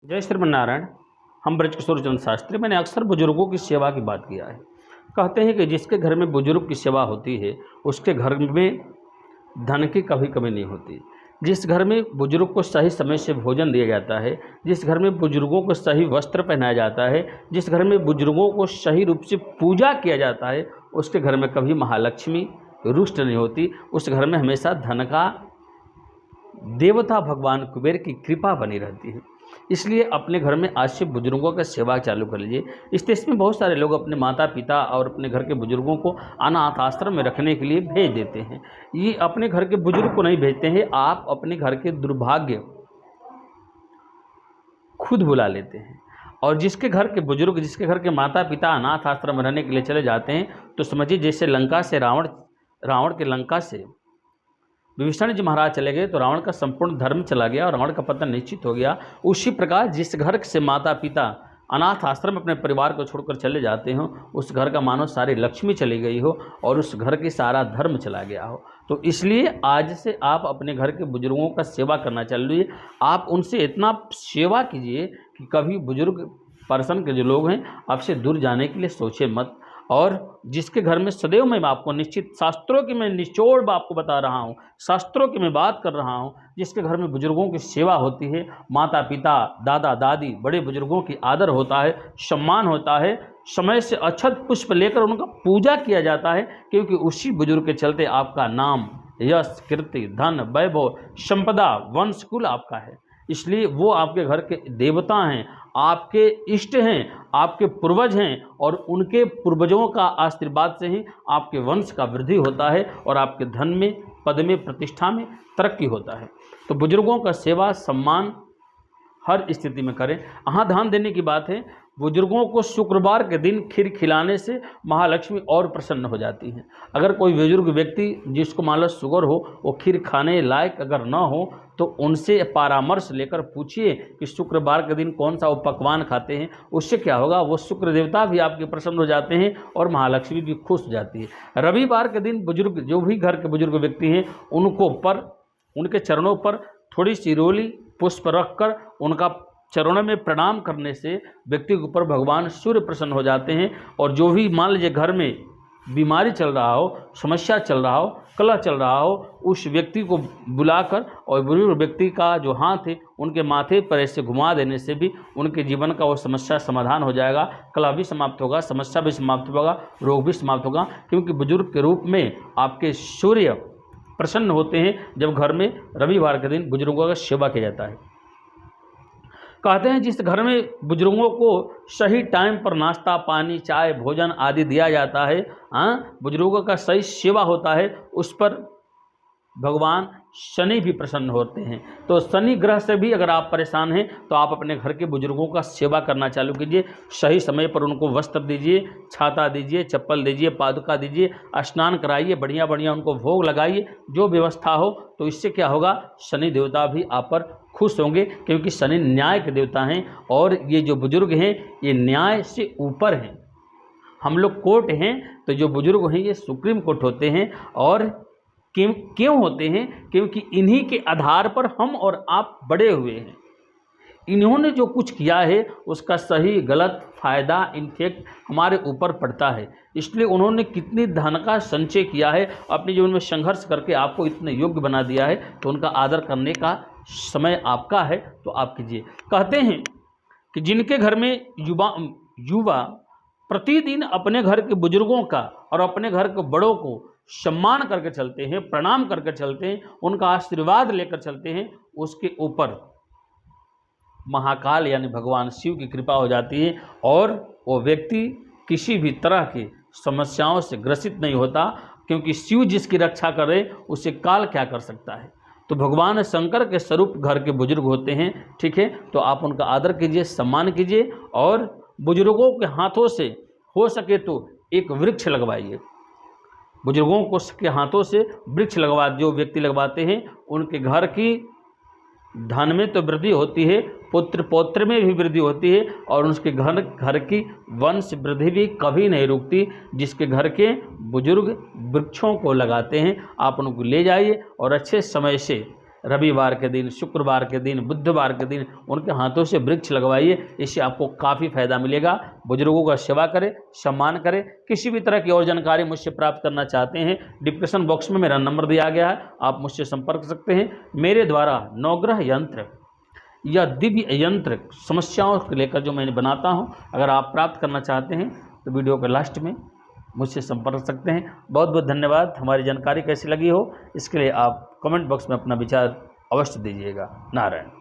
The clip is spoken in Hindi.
जय श्रीमन्नारायण। हम ब्रजकिशोर चंद्र शास्त्री। मैंने अक्सर बुजुर्गों की सेवा की बात किया है। कहते हैं कि जिसके घर में बुजुर्ग की सेवा होती है उसके घर में धन की कभी कमी नहीं होती। जिस घर में बुजुर्ग को सही समय से भोजन दिया जाता है, जिस घर में बुजुर्गों को सही वस्त्र पहनाया जाता है, जिस घर में बुजुर्गों को सही रूप से पूजा किया जाता है, उसके घर में कभी महालक्ष्मी रुष्ट नहीं होती। उस घर में हमेशा धन का देवता भगवान कुबेर की कृपा बनी रहती है। इसलिए अपने घर में आज से बुजुर्गों का सेवा चालू कर लीजिए। इस देश में बहुत सारे लोग अपने माता पिता और अपने घर के बुजुर्गों को अनाथ आश्रम में रखने के लिए भेज देते हैं। ये अपने घर के बुजुर्ग को नहीं भेजते हैं, आप अपने घर के दुर्भाग्य खुद बुला लेते हैं। और जिसके घर के बुजुर्ग, जिसके घर के माता पिता अनाथ आश्रम में रहने के लिए चले जाते हैं, तो समझिए जैसे लंका से रावण के लंका से विभीषण जी महाराज चले गए तो रावण का संपूर्ण धर्म चला गया और रावण का पतन निश्चित हो गया। उसी प्रकार जिस घर से माता पिता अनाथ आश्रम अपने परिवार को छोड़कर चले जाते हो, उस घर का मानो सारी लक्ष्मी चली गई हो और उस घर की सारा धर्म चला गया हो। तो इसलिए आज से आप अपने घर के बुजुर्गों का सेवा करना चालू कीजिए। आप उनसे इतना सेवा कीजिए कि कभी बुजुर्ग पर्सन के जो लोग हैं आपसे दूर जाने के लिए सोचे मत। और जिसके घर में सदैव मैं आपको निश्चित शास्त्रों की मैं निचोड़ आपको बता रहा हूँ, शास्त्रों की मैं बात कर रहा हूँ, जिसके घर में बुजुर्गों की सेवा होती है, माता पिता दादा दादी बड़े बुजुर्गों की आदर होता है, सम्मान होता है, समय से अक्षत पुष्प लेकर उनका पूजा किया जाता है, क्योंकि उसी बुजुर्ग के चलते आपका नाम, यश, कीर्ति, धन, वैभव, संपदा, वंश कुल आपका है। इसलिए वो आपके घर के देवता हैं, आपके इष्ट हैं, आपके पूर्वज हैं और उनके पूर्वजों का आशीर्वाद से ही आपके वंश का वृद्धि होता है और आपके धन में, पद में, प्रतिष्ठा में तरक्की होता है। तो बुजुर्गों का सेवा सम्मान हर स्थिति में करें। यहाँ ध्यान देने की बात है, बुजुर्गों को शुक्रवार के दिन खीर खिलाने से महालक्ष्मी और प्रसन्न हो जाती हैं। अगर कोई बुजुर्ग व्यक्ति जिसको मान लो शुगर हो, वो खीर खाने लायक अगर न हो तो उनसे परामर्श लेकर पूछिए कि शुक्रवार के दिन कौन सा वो पकवान खाते हैं। उससे क्या होगा, वो शुक्र देवता भी आपके प्रसन्न हो जाते हैं और महालक्ष्मी भी खुश हो जाती है। रविवार के दिन बुजुर्ग, जो भी घर के बुजुर्ग व्यक्ति हैं, उनके चरणों पर थोड़ी सी रोली पुष्प रखकर उनका चरणों में प्रणाम करने से व्यक्ति के ऊपर भगवान सूर्य प्रसन्न हो जाते हैं। और जो भी मान लीजिए घर में बीमारी चल रहा हो, समस्या चल रहा हो, कलह चल रहा हो, उस व्यक्ति को बुलाकर और बुजुर्ग व्यक्ति का जो हाथ है उनके माथे पर ऐसे घुमा देने से भी उनके जीवन का वो समस्या समाधान हो जाएगा। कलह भी समाप्त होगा, समस्या भी समाप्त होगा, रोग भी समाप्त होगा, क्योंकि बुजुर्ग के रूप में आपके सूर्य प्रसन्न होते हैं जब घर में रविवार के दिन बुजुर्गों का सेवा किया जाता है। कहते हैं जिस घर में बुजुर्गों को सही टाइम पर नाश्ता पानी चाय भोजन आदि दिया जाता है, बुजुर्गों का सही सेवा होता है, उस पर भगवान शनि भी प्रसन्न होते हैं। तो शनि ग्रह से भी अगर आप परेशान हैं तो आप अपने घर के बुजुर्गों का सेवा करना चालू कीजिए। सही समय पर उनको वस्त्र दीजिए, छाता दीजिए, चप्पल दीजिए, पादुका दीजिए, स्नान कराइए, बढ़िया बढ़िया उनको भोग लगाइए, जो व्यवस्था हो। तो इससे क्या होगा, शनि देवता भी आप पर खुश होंगे, क्योंकि शनि न्याय के देवता हैं और ये जो बुजुर्ग हैं ये न्याय से ऊपर हैं। हम लोग कोर्ट हैं, तो जो बुजुर्ग हैं ये सुप्रीम कोर्ट होते हैं। और क्यों होते हैं, क्योंकि इन्हीं के आधार पर हम और आप बड़े हुए हैं। इन्होंने जो कुछ किया है उसका सही गलत फायदा इनफेक्ट हमारे ऊपर पड़ता है। इसलिए उन्होंने कितनी धन का संचय किया है, अपने जीवन में संघर्ष करके आपको इतने योग्य बना दिया है, तो उनका आदर करने का समय आपका है, तो आप कीजिए। कहते हैं कि जिनके घर में युवा प्रतिदिन अपने घर के बुजुर्गों का और अपने घर के बड़ों को सम्मान करके चलते हैं, प्रणाम करके चलते हैं, उनका आशीर्वाद लेकर चलते हैं, उसके ऊपर महाकाल यानी भगवान शिव की कृपा हो जाती है और वो व्यक्ति किसी भी तरह की समस्याओं से ग्रसित नहीं होता, क्योंकि शिव जिसकी रक्षा करे उसे काल क्या कर सकता है। तो भगवान शंकर के स्वरूप घर के बुजुर्ग होते हैं, ठीक है। तो आप उनका आदर कीजिए, सम्मान कीजिए और बुजुर्गों के हाथों से हो सके तो एक वृक्ष लगवाइए। बुजुर्गों को के हाथों से वृक्ष जो व्यक्ति लगवाते हैं उनके घर की धन में तो वृद्धि होती है, पुत्र पौत्र में भी वृद्धि होती है और उसके घर की वंश वृद्धि भी कभी नहीं रुकती। जिसके घर के बुजुर्ग वृक्षों को लगाते हैं, आप उनको ले जाइए और अच्छे समय से रविवार के दिन, शुक्रवार के दिन, बुधवार के दिन उनके हाथों से वृक्ष लगवाइए। इससे आपको काफ़ी फायदा मिलेगा। बुजुर्गों का सेवा करें, सम्मान करें। किसी भी तरह की और जानकारी मुझसे प्राप्त करना चाहते हैं, डिस्क्रिप्शन बॉक्स में मेरा नंबर दिया गया है, आप मुझसे संपर्क कर सकते हैं। मेरे द्वारा नवग्रह यंत्र या दिव्य यंत्र समस्याओं को लेकर जो मैं बनाता हूं, अगर आप प्राप्त करना चाहते हैं तो वीडियो के लास्ट में मुझसे संपर्क कर सकते हैं। बहुत बहुत धन्यवाद। हमारी जानकारी कैसी लगी हो इसके लिए आप कमेंट बॉक्स में अपना विचार अवश्य दीजिएगा। नारायण।